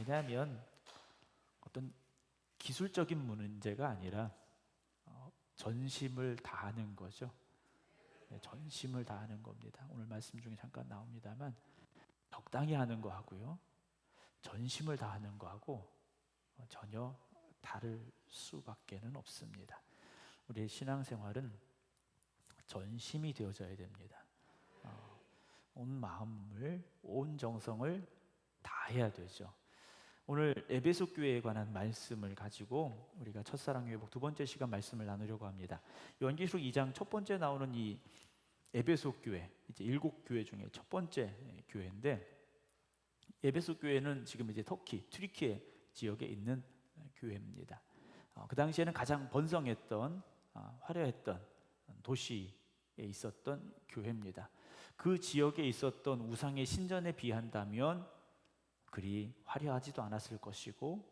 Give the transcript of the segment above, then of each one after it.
왜냐하면 어떤 기술적인 문제가 아니라 전심을 다하는 거죠. 네, 전심을 다하는 겁니다. 오늘 말씀 중에 잠깐 나옵니다만 적당히 하는 거하고요, 전심을 다하는 거하고 전혀 다를 수밖에는 없습니다. 우리의 신앙생활은 전심이 되어져야 됩니다. 온 마음을, 온 정성을 다해야 되죠. 오늘 에베소 교회에 관한 말씀을 가지고 우리가 첫사랑 회복 두 번째 시간 말씀을 나누려고 합니다. 요한계시록 2장 첫 번째 나오는 이 에베소 교회, 이제 7교회 중에 첫 번째 교회인데, 에베소 교회는 지금 이제 터키, 튀르키예 지역에 있는 교회입니다. 그 당시에는 가장 번성했던, 화려했던 도시에 있었던 교회입니다. 그 지역에 있었던 우상의 신전에 비한다면 그리 화려하지도 않았을 것이고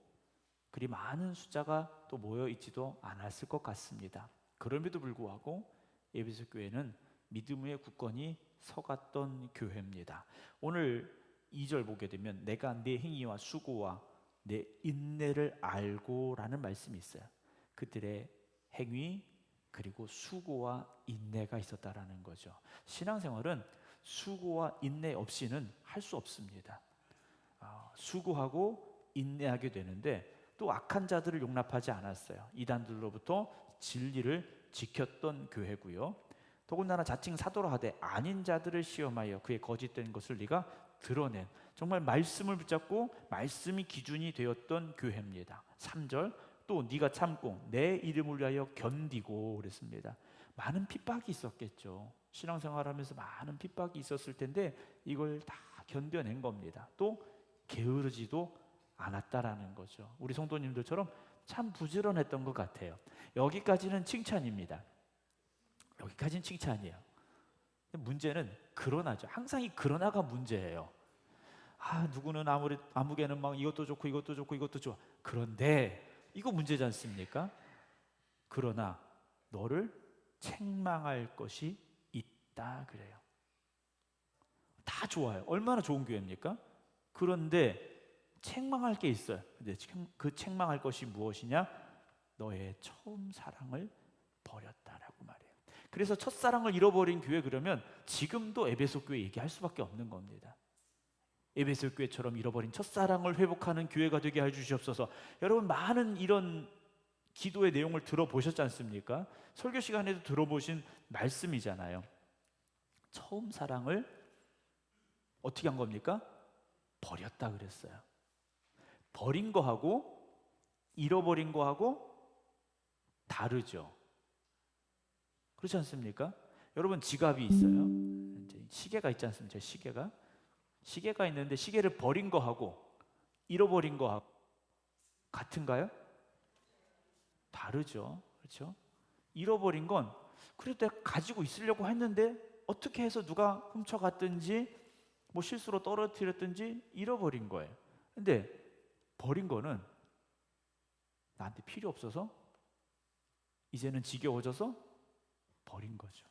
그리 많은 숫자가 또 모여 있지도 않았을 것 같습니다. 그럼에도 불구하고 에베소 교회는 믿음의 굳건히 서갔던 교회입니다. 오늘 2절 보게 되면 내가 내 행위와 수고와 내 인내를 알고 라는 말씀이 있어요. 그들의 행위 그리고 수고와 인내가 있었다라는 거죠. 신앙생활은 수고와 인내 없이는 할 수 없습니다. 수고하고 인내하게 되는데 또 악한 자들을 용납하지 않았어요. 이단들로부터 진리를 지켰던 교회고요. 더군다나 자칭 사도라 하되 아닌 자들을 시험하여 그의 거짓된 것을 네가 드러낸, 정말 말씀을 붙잡고 말씀이 기준이 되었던 교회입니다. 3절 또 네가 참고 내 이름을 위하여 견디고 그랬습니다. 많은 핍박이 있었겠죠. 신앙생활하면서 많은 핍박이 있었을 텐데 이걸 다 견뎌낸 겁니다. 또 게으르지도 않았다라는 거죠. 우리 성도님들처럼 참 부지런했던 것 같아요. 여기까지는 칭찬입니다. 여기까지는 칭찬이에요. 문제는 그러나죠. 항상 이 그러나가 문제예요. 누구는 아무개는 막 이것도 좋고 이것도 좋고 이것도 좋아. 그런데 이거 문제지 않습니까? 그러나 너를 책망할 것이 있다 그래요. 다 좋아요. 얼마나 좋은 교회입니까? 그런데 책망할 게 있어요. 근데 그 책망할 것이 무엇이냐? 너의 처음 사랑을 버렸다라고 말해요. 그래서 첫사랑을 잃어버린 교회, 그러면 지금도 에베소 교회 얘기할 수밖에 없는 겁니다. 에베소 교회처럼 잃어버린 첫사랑을 회복하는 교회가 되게 해주시옵소서. 여러분, 많은 이런 기도의 내용을 들어보셨지 않습니까? 설교 시간에도 들어보신 말씀이잖아요. 처음 사랑을 어떻게 한 겁니까? 버렸다 그랬어요. 버린 거하고 잃어버린 거하고 다르죠. 그렇지 않습니까? 여러분, 지갑이 있어요. 이제 시계가 있지 않습니까? 시계가 있는데 시계를 버린 거하고 잃어버린 거하고 같은가요? 다르죠. 그렇죠? 잃어버린 건 그래도 내가 가지고 있으려고 했는데 어떻게 해서 누가 훔쳐갔든지 뭐 실수로 떨어뜨렸든지 잃어버린 거예요. 근데 버린 거는 나한테 필요 없어서 이제는 지겨워져서 버린 거죠.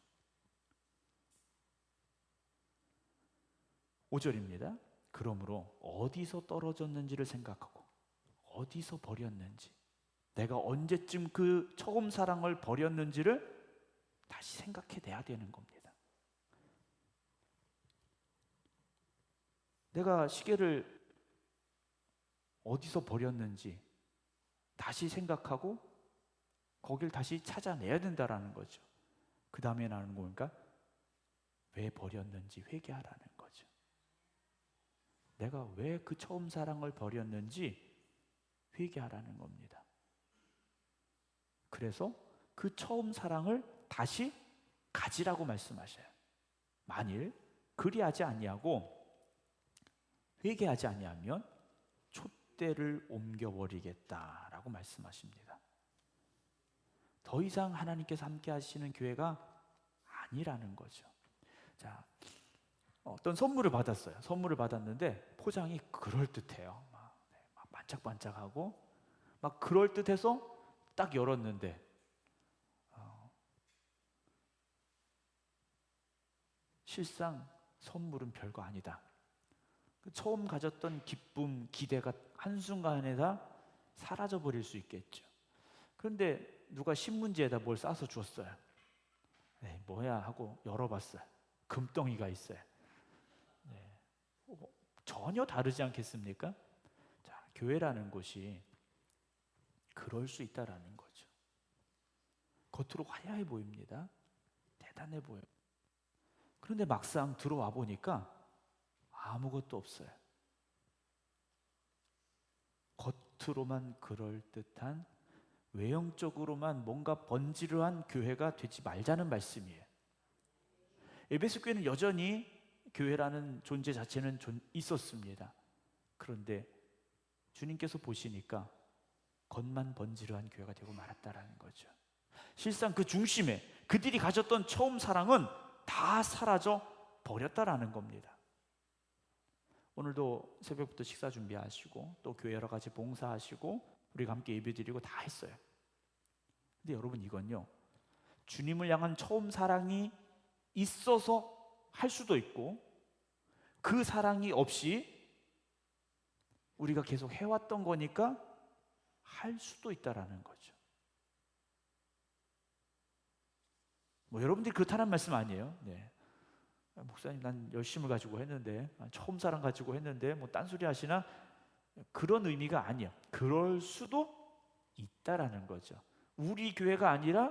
5절입니다. 그러므로 어디서 떨어졌는지를 생각하고 어디서 버렸는지, 내가 언제쯤 그 처음 사랑을 버렸는지를 다시 생각해 내야 되는 겁니다. 내가 시계를 어디서 버렸는지 다시 생각하고 거길 다시 찾아내야 된다라는 거죠. 그 다음에 나오는 거니까 왜 버렸는지 회개하라는 거죠. 내가 왜 그 처음 사랑을 버렸는지 회개하라는 겁니다. 그래서 그 처음 사랑을 다시 가지라고 말씀하셔요. 만일 그리하지 아니하고 회개하지 아니하면 촛대를 옮겨버리겠다라고 말씀하십니다. 더 이상 하나님께서 함께 하시는 교회가 아니라는 거죠. 자, 어떤 선물을 받았어요. 선물을 받았는데 포장이 그럴듯해요. 막 반짝반짝하고 막 그럴듯해서 딱 열었는데 실상 선물은 별거 아니다. 그 처음 가졌던 기쁨, 기대가 한순간에 다 사라져 버릴 수 있겠죠. 그런데 누가 신문지에다 뭘 싸서 주었어요. 네, 뭐야 하고 열어봤어요. 금덩이가 있어요. 네, 전혀 다르지 않겠습니까? 자, 교회라는 곳이 그럴 수 있다라는 거죠. 겉으로 화려해 보입니다. 대단해 보여요. 그런데 막상 들어와 보니까 아무것도 없어요. 겉으로만 그럴듯한, 외형적으로만 뭔가 번지르한 교회가 되지 말자는 말씀이에요. 에베소 교회는 여전히 교회라는 존재 자체는 있었습니다. 그런데 주님께서 보시니까 겉만 번지르한 교회가 되고 말았다라는 거죠. 실상 그 중심에 그들이 가졌던 처음 사랑은 다 사라져 버렸다라는 겁니다. 오늘도 새벽부터 식사 준비하시고 또 교회 여러 가지 봉사하시고 우리가 함께 예배드리고 다 했어요. 근데 여러분, 이건요, 주님을 향한 처음 사랑이 있어서 할 수도 있고, 그 사랑이 없이 우리가 계속 해왔던 거니까 할 수도 있다라는 거죠. 뭐 여러분들이 그렇다는 말씀 아니에요. 네. 목사님, 난 열심을 가지고 했는데, 처음 사랑 가지고 했는데 뭐 딴소리 하시나? 그런 의미가 아니에요. 그럴 수도 있다라는 거죠. 우리 교회가 아니라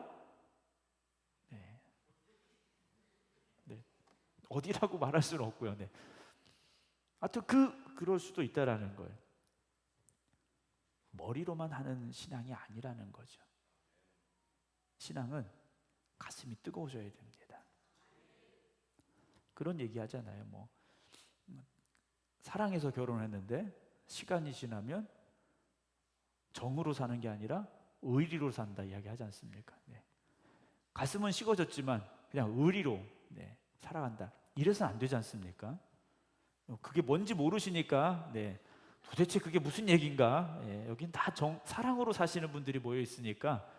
네. 네. 어디라고 말할 수는 없고요. 네. 하여튼 그럴 수도 있다라는 거예요. 머리로만 하는 신앙이 아니라는 거죠. 신앙은 가슴이 뜨거워져야 됩니다. 그런 얘기 하잖아요. 뭐 사랑해서 결혼했는데 시간이 지나면 정으로 사는 게 아니라 의리로 산다 이야기 하지 않습니까? 네. 가슴은 식어졌지만 그냥 의리로 살아간다. 이래서는 안 되지 않습니까? 그게 뭔지 모르시니까 도대체 그게 무슨 얘기인가? 여긴 다 사랑으로 사시는 분들이 모여 있으니까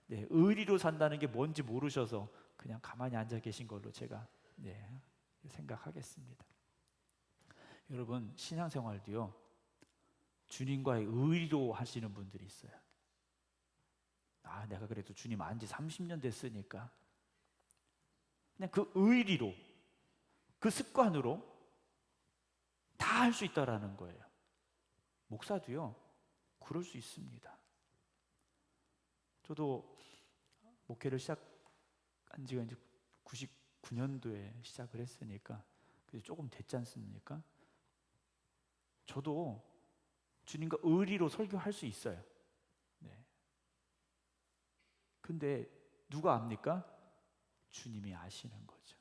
의리로 산다는 게 뭔지 모르셔서 그냥 가만히 앉아 계신 걸로 제가 생각하겠습니다. 여러분, 신앙생활도요, 주님과의 의리로 하시는 분들이 있어요. 내가 그래도 주님 안 지 30년 됐으니까 그냥 그 의리로, 그 습관으로 다 할 수 있다라는 거예요. 목사도요, 그럴 수 있습니다. 저도 목회를 시작한 지가 이제 99년도에 시작을 했으니까 조금 됐지 않습니까? 저도 주님과 의리로 설교할 수 있어요. 근데 누가 압니까? 주님이 아시는 거죠.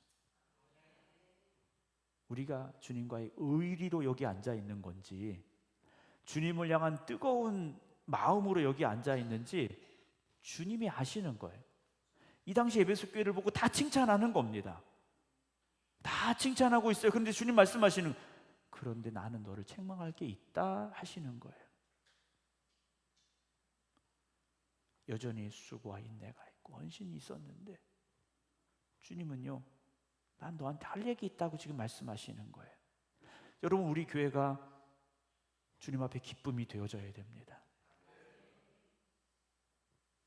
우리가 주님과의 의리로 여기 앉아 있는 건지, 주님을 향한 뜨거운 마음으로 여기 앉아 있는지 주님이 아시는 거예요. 이 당시 에베소 교회를 보고 다 칭찬하는 겁니다. 다 칭찬하고 있어요. 그런데 주님 말씀하시는, 그런데 나는 너를 책망할 게 있다 하시는 거예요. 여전히 수고와 인내가 있고 헌신이 있었는데 주님은요, 난 너한테 할 얘기 있다고 지금 말씀하시는 거예요. 여러분, 우리 교회가 주님 앞에 기쁨이 되어져야 됩니다.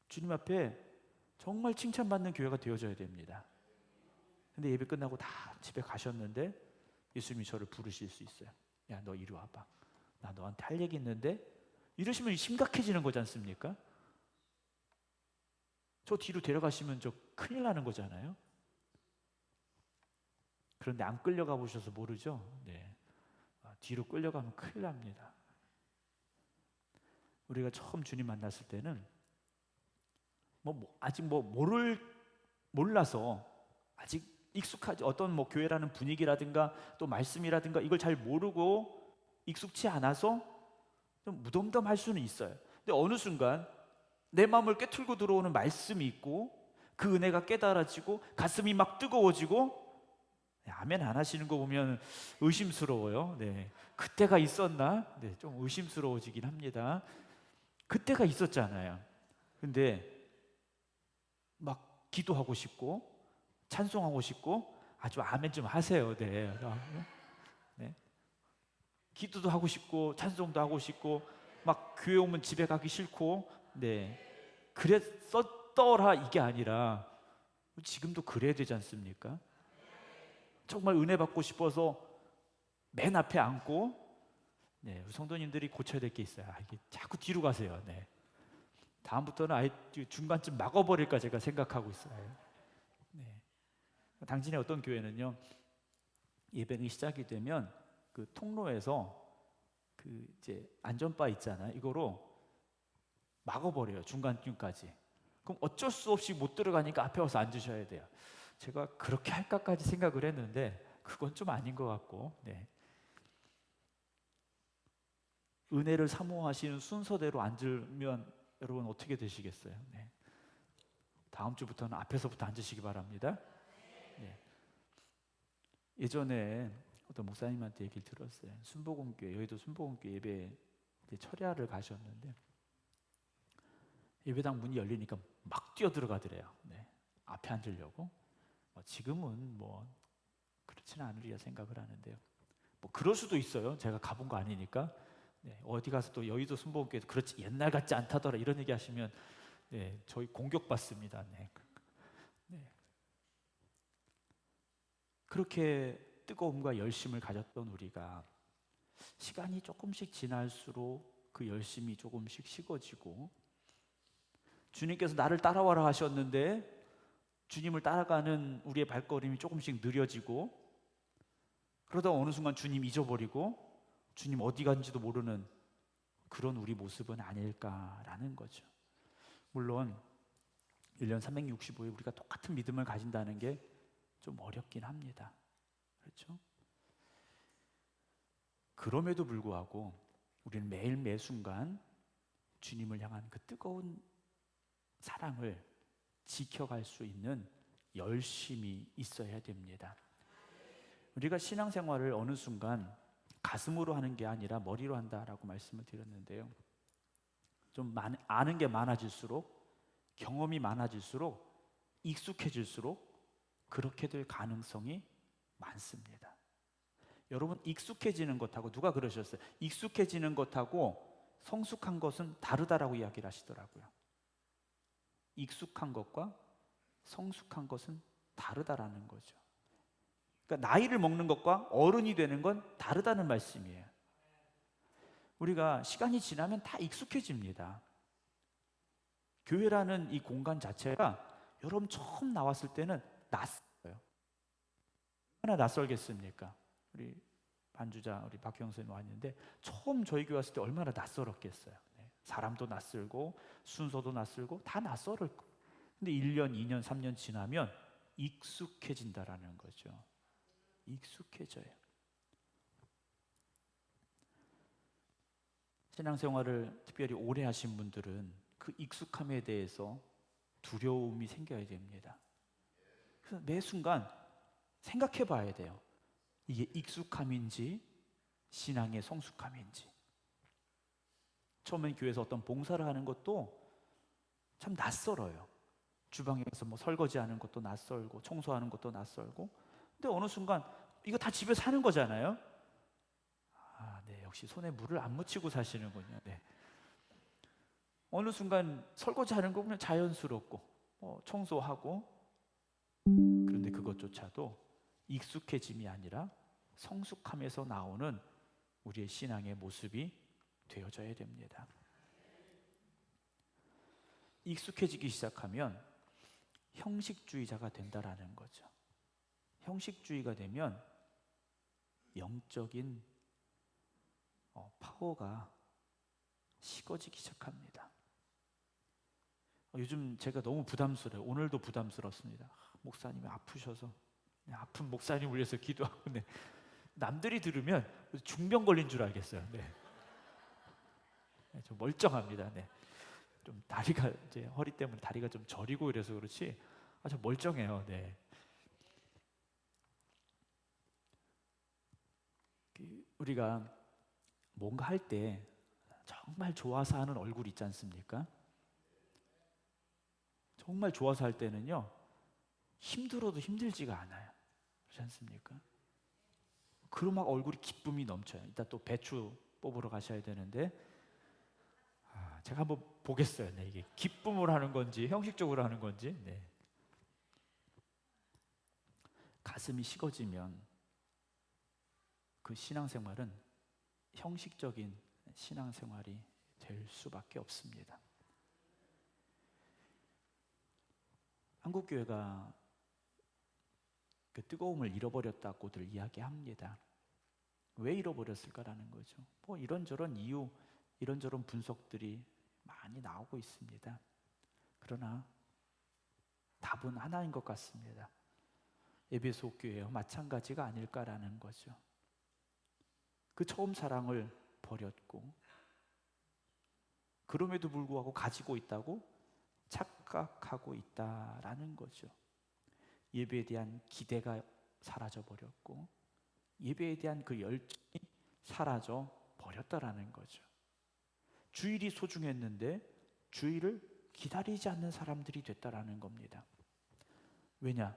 주님 앞에 정말 칭찬받는 교회가 되어져야 됩니다. 근데 예배 끝나고 다 집에 가셨는데 예수님이 저를 부르실 수 있어요. 야, 너 이리 와봐. 나 너한테 할 얘기 있는데, 이러시면 심각해지는 거지 않습니까? 저 뒤로 데려가시면 저 큰일 나는 거잖아요. 그런데 안 끌려가 보셔서 모르죠. 뒤로 끌려가면 큰일 납니다. 우리가 처음 주님 만났을 때는 아직 몰라서, 아직 익숙하지, 어떤 교회라는 분위기라든가 또 말씀이라든가 이걸 잘 모르고 익숙치 않아서 좀 무덤덤할 수는 있어요. 근데 어느 순간 내 마음을 꿰뚫고 들어오는 말씀이 있고 그 은혜가 깨달아지고 가슴이 막 뜨거워지고, 아멘 안 하시는 거 보면 의심스러워요. 그때가 있었나? 좀 의심스러워지긴 합니다. 그때가 있었잖아요. 근데 막 기도하고 싶고 찬송하고 싶고 아주 아멘 좀 하세요. 기도도 하고 싶고 찬송도 하고 싶고 막 교회 오면 집에 가기 싫고, 네, 그랬었더라 이게 아니라 지금도 그래야 되지 않습니까? 정말 은혜 받고 싶어서 맨 앞에 앉고, 네, 우리 성도님들이 고쳐야 될 게 있어요. 이게 자꾸 뒤로 가세요. 네. 다음부터는 아예 중간쯤 막아버릴까 제가 생각하고 있어요. 네. 당진의 어떤 교회는요, 예배가 시작이 되면 그 통로에서 그 이제 안전바 있잖아요. 이거로 막아버려요. 중간쯤까지. 그럼 어쩔 수 없이 못 들어가니까 앞에 와서 앉으셔야 돼요. 제가 그렇게 할까까지 생각을 했는데 그건 좀 아닌 것 같고, 네. 은혜를 사모하시는 순서대로 앉으면 여러분 어떻게 되시겠어요? 네. 다음 주부터는 앞에서부터 앉으시기 바랍니다. 네. 예전에 어떤 목사님한테 얘기를 들었어요. 순복음교회, 여의도 순복음교회 예배 철야를 가셨는데 예배당 문이 열리니까 막 뛰어 들어가더래요. 네. 앞에 앉으려고. 지금은 뭐 그렇지는 않으리라 생각을 하는데요. 뭐 그럴 수도 있어요. 제가 가본 거 아니니까. 네. 어디 가서 또 여의도 순복음교회 그렇지 옛날 같지 않다더라 이런 얘기 하시면, 네, 저희 공격받습니다. 네. 네. 그렇게 뜨거움과 열심을 가졌던 우리가 시간이 조금씩 지날수록 그 열심이 조금씩 식어지고, 주님께서 나를 따라와라 하셨는데 주님을 따라가는 우리의 발걸음이 조금씩 느려지고, 그러다 어느 순간 주님 잊어버리고 주님 어디 간지도 모르는 그런 우리 모습은 아닐까라는 거죠. 물론 1년 365일 우리가 똑같은 믿음을 가진다는 게 좀 어렵긴 합니다. 그렇죠? 그럼에도 불구하고 우리는 매일 매 순간 주님을 향한 그 뜨거운 사랑을 지켜갈 수 있는 열심이 있어야 됩니다. 우리가 신앙생활을 어느 순간 가슴으로 하는 게 아니라 머리로 한다라고 말씀을 드렸는데요. 좀 아는 게 많아질수록, 경험이 많아질수록, 익숙해질수록 그렇게 될 가능성이 많습니다. 여러분, 익숙해지는 것하고, 누가 그러셨어요? 익숙해지는 것하고 성숙한 것은 다르다라고 이야기를 하시더라고요. 익숙한 것과 성숙한 것은 다르다라는 거죠. 그러니까 나이를 먹는 것과 어른이 되는 건 다르다는 말씀이에요. 우리가 시간이 지나면 다 익숙해집니다. 교회라는 이 공간 자체가 여러분 처음 나왔을 때는 낯설어요. 얼마나 낯설겠습니까? 우리 반주자 우리 박형 선생님 왔는데 처음 저희 교회 왔을 때 얼마나 낯설었겠어요. 네. 사람도 낯설고 순서도 낯설고 다 낯설을 거예요. 근데 1년, 2년, 3년 지나면 익숙해진다라는 거죠. 익숙해져요. 신앙생활을 특별히 오래 하신 분들은 그 익숙함에 대해서 두려움이 생겨야 됩니다. 그래서 매 순간 생각해 봐야 돼요. 이게 익숙함인지 신앙의 성숙함인지. 처음엔 교회에서 어떤 봉사를 하는 것도 참 낯설어요. 주방에서 뭐 설거지하는 것도 낯설고 청소하는 것도 낯설고. 근데 어느 순간 이거 다 집에서 하는 거잖아요. 아, 네, 역시 손에 물을 안 묻히고 사시는군요. 네. 어느 순간 설거지하는 거 그냥 자연스럽고 청소하고. 그런데 그것조차도 익숙해짐이 아니라 성숙함에서 나오는 우리의 신앙의 모습이 되어져야 됩니다. 익숙해지기 시작하면 형식주의자가 된다라는 거죠. 형식주의가 되면 영적인 파워가 식어지기 시작합니다. 요즘 제가 너무 부담스러워요. 오늘도 부담스럽습니다. 목사님이 아프셔서 아픈 목사님 위해서 기도하고, 네. 남들이 들으면 중병 걸린 줄 알겠어요. 네. 네, 좀 멀쩡합니다. 네. 좀 다리가 이제 허리 때문에 다리가 좀 저리고 이래서 그렇지 아주 멀쩡해요. 네. 우리가 뭔가 할 때 정말 좋아서 하는 얼굴 있지 않습니까? 정말 좋아서 할 때는요 힘들어도 힘들지가 않아요. 그렇지 않습니까? 그럼 막 얼굴이 기쁨이 넘쳐요. 이따 또 배추 뽑으러 가셔야 되는데 제가 한번 보겠어요. 네, 이게 기쁨을 하는 건지 형식적으로 하는 건지. 네. 가슴이 식어지면 그 신앙생활은 형식적인 신앙생활이 될 수밖에 없습니다. 한국교회가 그 뜨거움을 잃어버렸다고들 이야기합니다. 왜 잃어버렸을까라는 거죠. 뭐 이런저런 이유, 이런저런 분석들이 많이 나오고 있습니다. 그러나 답은 하나인 것 같습니다. 에베소 교회와 마찬가지가 아닐까라는 거죠. 그 처음 사랑을 버렸고 그럼에도 불구하고 가지고 있다고 착각하고 있다라는 거죠. 예배에 대한 기대가 사라져 버렸고 예배에 대한 그 열정이 사라져 버렸다라는 거죠. 주일이 소중했는데 주일을 기다리지 않는 사람들이 됐다라는 겁니다. 왜냐?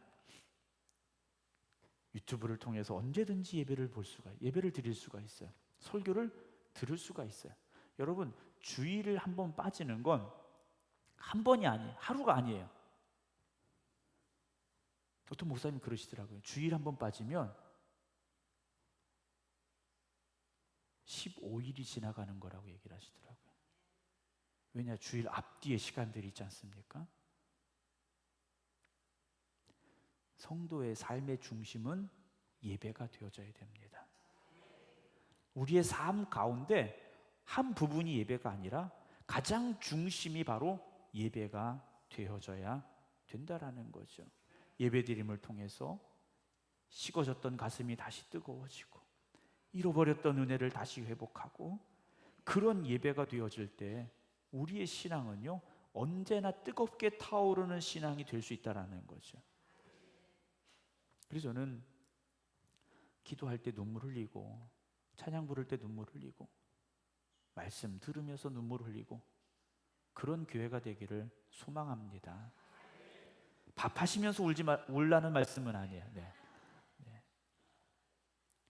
유튜브를 통해서 언제든지 예배를 드릴 수가 있어요. 설교를 들을 수가 있어요. 여러분, 주일을 한 번 빠지는 건 한 번이 아니에요. 하루가 아니에요. 어떤 목사님 그러시더라고요. 주일 한 번 빠지면 15일이 지나가는 거라고 얘기를 하시더라고요. 왜냐? 주일 앞뒤의 시간들이 있지 않습니까? 성도의 삶의 중심은 예배가 되어져야 됩니다. 우리의 삶 가운데 한 부분이 예배가 아니라 가장 중심이 바로 예배가 되어져야 된다라는 거죠. 예배드림을 통해서 식어졌던 가슴이 다시 뜨거워지고 잃어버렸던 은혜를 다시 회복하고 그런 예배가 되어질 때 우리의 신앙은요 언제나 뜨겁게 타오르는 신앙이 될 수 있다라는 거죠. 그래서 저는 기도할 때 눈물 흘리고 찬양 부를 때 눈물 흘리고 말씀 들으면서 눈물 흘리고 그런 교회가 되기를 소망합니다. 밥하시면서 울라는 말씀은 아니에요. 네. 네.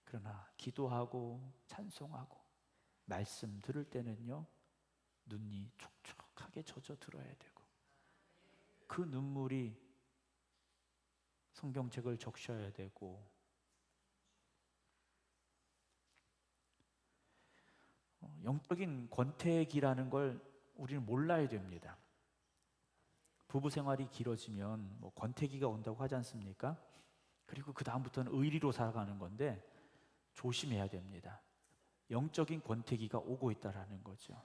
그러나 기도하고 찬송하고 말씀 들을 때는요 눈이 촉촉하게 젖어 들어야 되고 그 눈물이 성경책을 적셔야 되고 영적인 권태기라는 걸 우리는 몰라야 됩니다. 부부 생활이 길어지면 뭐 권태기가 온다고 하지 않습니까? 그리고 그 다음부터는 의리로 살아가는 건데 조심해야 됩니다. 영적인 권태기가 오고 있다라는 거죠.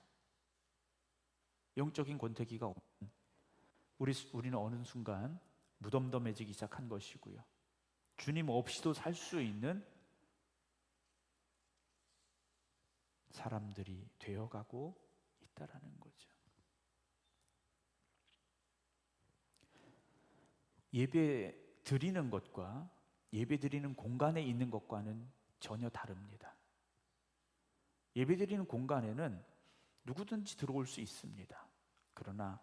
영적인 권태기가 오면 우리는 어느 순간 무덤덤해지기 시작한 것이고요. 주님 없이도 살 수 있는 사람들이 되어가고 있다라는 거죠. 예배 드리는 것과 예배 드리는 공간에 있는 것과는 전혀 다릅니다. 예배 드리는 공간에는 누구든지 들어올 수 있습니다. 그러나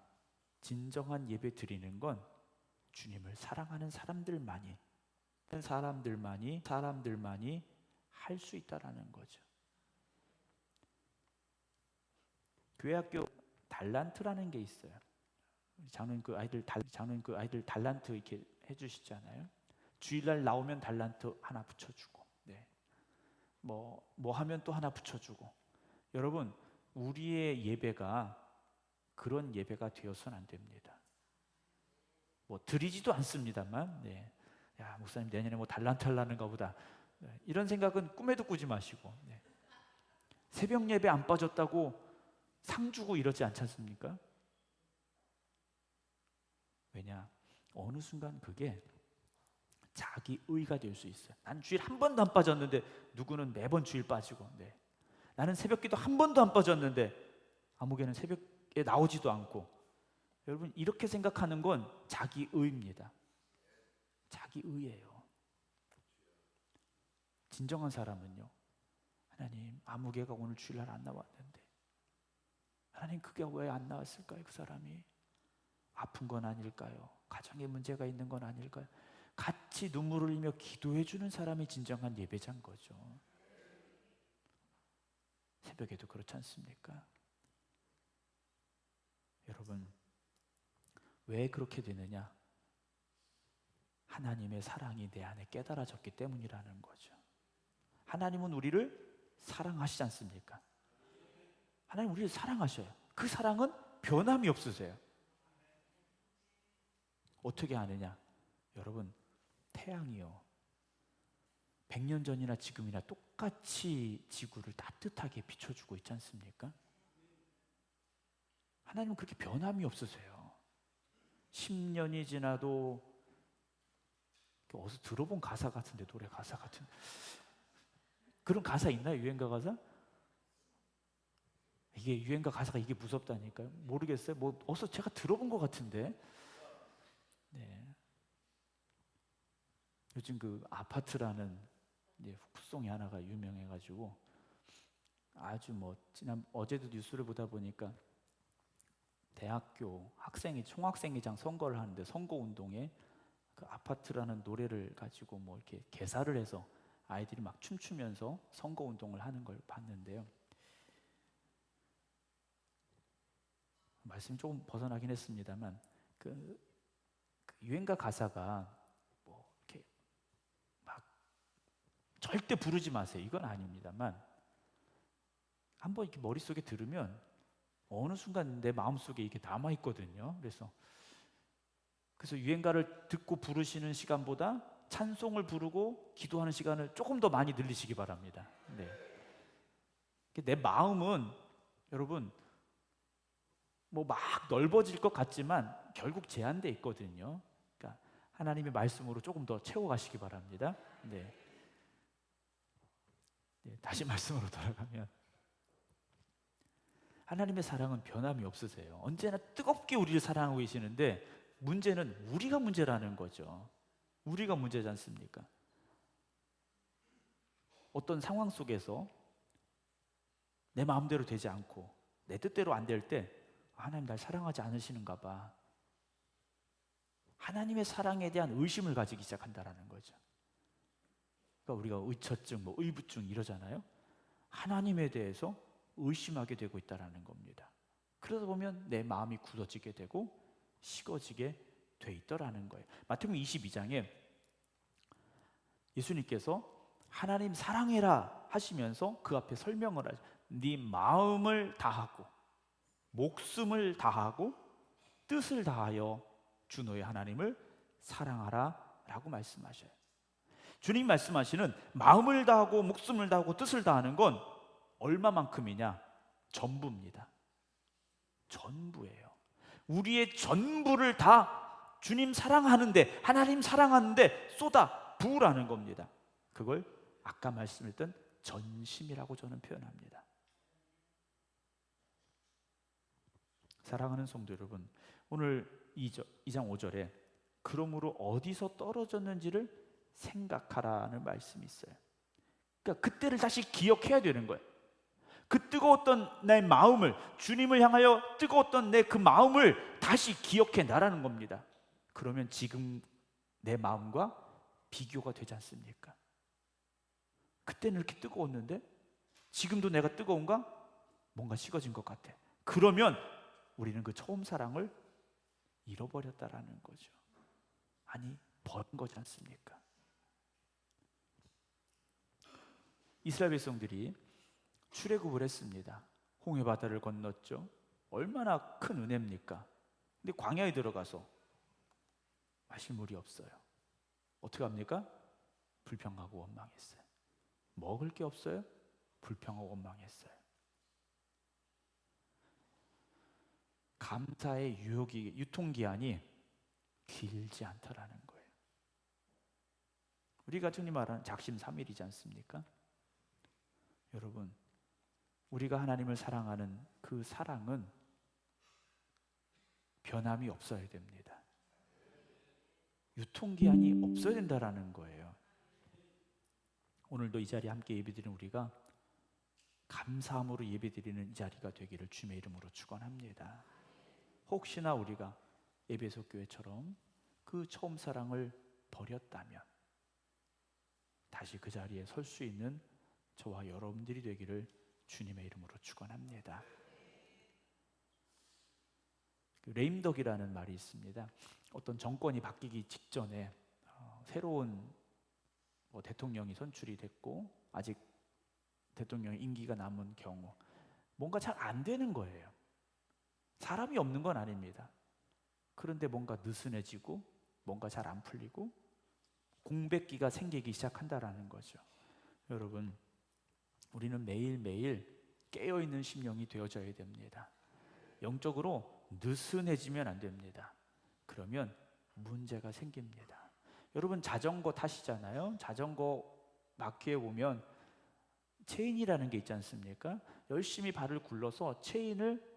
진정한 예배 드리는 건 주님을 사랑하는 사람들만이 할 수 있다라는 거죠. 교회학교 달란트라는 게 있어요. 장로님 그 아이들 달란트 이렇게 해주시잖아요. 주일날 나오면 달란트 하나 붙여주고, 네. 뭐 하면 또 하나 붙여주고. 여러분, 우리의 예배가 그런 예배가 되어서는 안 됩니다. 뭐 드리지도 않습니다만, 네. 야 목사님 내년에 뭐 달란트 하려는가 보다. 네. 이런 생각은 꿈에도 꾸지 마시고. 네. 새벽 예배 안 빠졌다고 상 주고 이러지 않지 않습니까? 왜냐? 어느 순간 그게 자기 의가 될 수 있어요. 난 주일 한 번도 안 빠졌는데 누구는 매번 주일 빠지고, 네. 나는 새벽기도 한 번도 안 빠졌는데 아무개는 새벽에 나오지도 않고. 여러분 이렇게 생각하는 건 자기 의입니다. 자기 의예요. 진정한 사람은요, 하나님 아무개가 오늘 주일날 안 나왔는데 하나님 그게 왜 안 나왔을까요? 그 사람이 아픈 건 아닐까요? 가정에 문제가 있는 건 아닐까요? 같이 눈물을 흘리며 기도해 주는 사람이 진정한 예배자인 거죠. 새벽에도 그렇지 않습니까? 여러분, 왜 그렇게 되느냐? 하나님의 사랑이 내 안에 깨달아졌기 때문이라는 거죠. 하나님은 우리를 사랑하시지 않습니까? 하나님 우리를 사랑하셔요. 그 사랑은 변함이 없으세요. 어떻게 아느냐? 여러분, 태양이요, 100년 전이나 지금이나 똑같이 지구를 따뜻하게 비춰주고 있지 않습니까? 하나님은 그렇게 변함이 없으세요. 10년이 지나도, 어디서 들어본 가사 같은데, 노래 가사 같은 그런 가사 있나요? 유행가 가사? 이게 유행가 가사가 이게 무섭다니까요. 모르겠어요. 뭐 어디서 제가 들어본 것 같은데. 네. 요즘 그 아파트라는 이제 후크송이 하나가 유명해가지고 아주 뭐 어제도 뉴스를 보다 보니까 대학교 학생이 총학생회장 선거를 하는데 선거운동에 그 아파트라는 노래를 가지고 뭐 이렇게 개사를 해서 아이들이 막 춤추면서 선거운동을 하는 걸 봤는데요. 말씀이 조금 벗어나긴 했습니다만 그 유행가 가사가 뭐 이렇게 막 절대 부르지 마세요, 이건 아닙니다만 한번 이렇게 머릿속에 들으면 어느 순간 내 마음속에 이게 남아 있거든요. 그래서 유행가를 듣고 부르시는 시간보다 찬송을 부르고 기도하는 시간을 조금 더 많이 늘리시기 바랍니다. 네. 내 마음은 여러분 뭐 막 넓어질 것 같지만 결국 제한돼 있거든요. 그러니까 하나님의 말씀으로 조금 더 채워가시기 바랍니다. 네. 네, 다시 말씀으로 돌아가면 하나님의 사랑은 변함이 없으세요. 언제나 뜨겁게 우리를 사랑하고 계시는데 문제는 우리가 문제라는 거죠. 우리가 문제지 않습니까? 어떤 상황 속에서 내 마음대로 되지 않고 내 뜻대로 안 될 때 하나님 날 사랑하지 않으시는가 봐. 하나님의 사랑에 대한 의심을 가지기 시작한다는 거죠. 그러니까 우리가 의처증, 뭐 의부증 이러잖아요. 하나님에 대해서 의심하게 되고 있다는 겁니다. 그러다 보면 내 마음이 굳어지게 되고 식어지게 돼 있더라는 거예요. 마태복음 22장에 예수님께서 하나님 사랑해라 하시면서 그 앞에 설명을 하죠. 네 마음을 다하고 목숨을 다하고 뜻을 다하여 주 너의 하나님을 사랑하라 라고 말씀하셔요. 주님 말씀하시는 마음을 다하고 목숨을 다하고 뜻을 다하는 건 얼마만큼이냐? 전부입니다. 전부예요. 우리의 전부를 다 주님 사랑하는데, 하나님 사랑하는데 쏟아 부으라는 겁니다. 그걸 아까 말씀했던 전심이라고 저는 표현합니다. 사랑하는 성도 여러분, 오늘 2장 5절에 그러므로 어디서 떨어졌는지를 생각하라는 말씀이 있어요. 그러니까 그때를 다시 기억해야 되는 거예요. 그 뜨거웠던 내 마음을, 주님을 향하여 뜨거웠던 내 그 마음을 다시 기억해 나라는 겁니다. 그러면 지금 내 마음과 비교가 되지 않습니까? 그때는 이렇게 뜨거웠는데 지금도 내가 뜨거운가? 뭔가 식어진 것 같아. 그러면 우리는 그 처음 사랑을 잃어버렸다라는 거죠. 아니, 버린 거지 않습니까? 이스라엘 백성들이 출애굽을 했습니다. 홍해 바다를 건넜죠. 얼마나 큰 은혜입니까? 근데 광야에 들어가서 마실 물이 없어요. 어떻게 합니까? 불평하고 원망했어요. 먹을 게 없어요? 불평하고 원망했어요. 감사의 유통기한이 길지 않다라는 거예요. 우리가 흔히 말하는 작심삼일이지 않습니까? 여러분, 우리가 하나님을 사랑하는 그 사랑은 변함이 없어야 됩니다. 유통기한이 없어야 된다라는 거예요. 오늘도 이 자리에 함께 예배드리는 우리가 감사함으로 예배드리는 이 자리가 되기를 주님의 이름으로 축원합니다. 혹시나 우리가 에베소 교회처럼 그 처음 사랑을 버렸다면 다시 그 자리에 설 수 있는 저와 여러분들이 되기를 주님의 이름으로 축원합니다. 레임덕이라는 말이 있습니다. 어떤 정권이 바뀌기 직전에 새로운 대통령이 선출이 됐고 아직 대통령 임기가 남은 경우 뭔가 잘 안 되는 거예요. 사람이 없는 건 아닙니다. 그런데 뭔가 느슨해지고 뭔가 잘 안 풀리고 공백기가 생기기 시작한다라는 거죠. 여러분, 우리는 매일매일 깨어있는 심령이 되어져야 됩니다. 영적으로 느슨해지면 안 됩니다. 그러면 문제가 생깁니다. 여러분, 자전거 타시잖아요. 자전거 바퀴에 보면 체인이라는 게 있지 않습니까? 열심히 발을 굴러서 체인을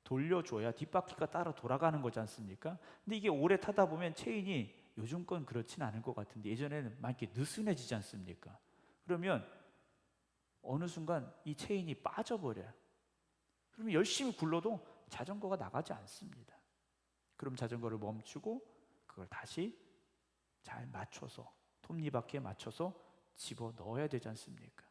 돌려줘야 뒷바퀴가 따라 돌아가는 거지 않습니까? 근데 이게 오래 타다 보면 체인이 요즘 건 그렇진 않을 것 같은데 예전에는 막 이렇게 느슨해지지 않습니까? 그러면 어느 순간 이 체인이 빠져버려요. 그러면 열심히 굴러도 자전거가 나가지 않습니다. 그럼 자전거를 멈추고 그걸 다시 잘 맞춰서 톱니바퀴에 맞춰서 집어 넣어야 되지 않습니까?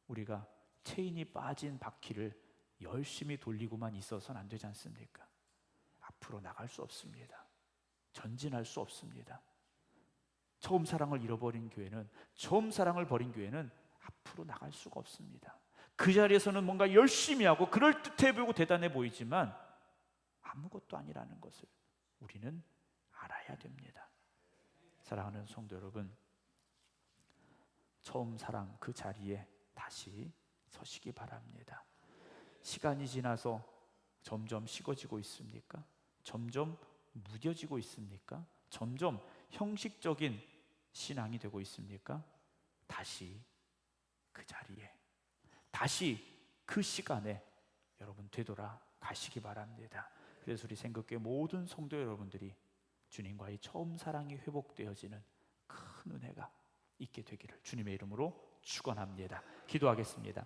우리가 체인이 빠진 바퀴를 열심히 돌리고만 있어서는 안 되지 않습니까? 앞으로 나갈 수 없습니다. 전진할 수 없습니다. 처음 사랑을 잃어버린 교회는, 처음 사랑을 버린 교회는 앞으로 나갈 수가 없습니다. 그 자리에서는 뭔가 열심히 하고 그럴듯해 보이고 대단해 보이지만 아무것도 아니라는 것을 우리는 알아야 됩니다. 사랑하는 성도 여러분, 처음 사랑 그 자리에 다시 서시기 바랍니다. 시간이 지나서 점점 식어지고 있습니까? 점점 무뎌지고 있습니까? 점점 형식적인 신앙이 되고 있습니까? 다시 그 자리에, 다시 그 시간에 여러분 되돌아 가시기 바랍니다. 그래서 우리 생각교회 모든 성도 여러분들이 주님과의 처음 사랑이 회복되어지는 큰 은혜가 있게 되기를 주님의 이름으로 축원합니다. 기도하겠습니다.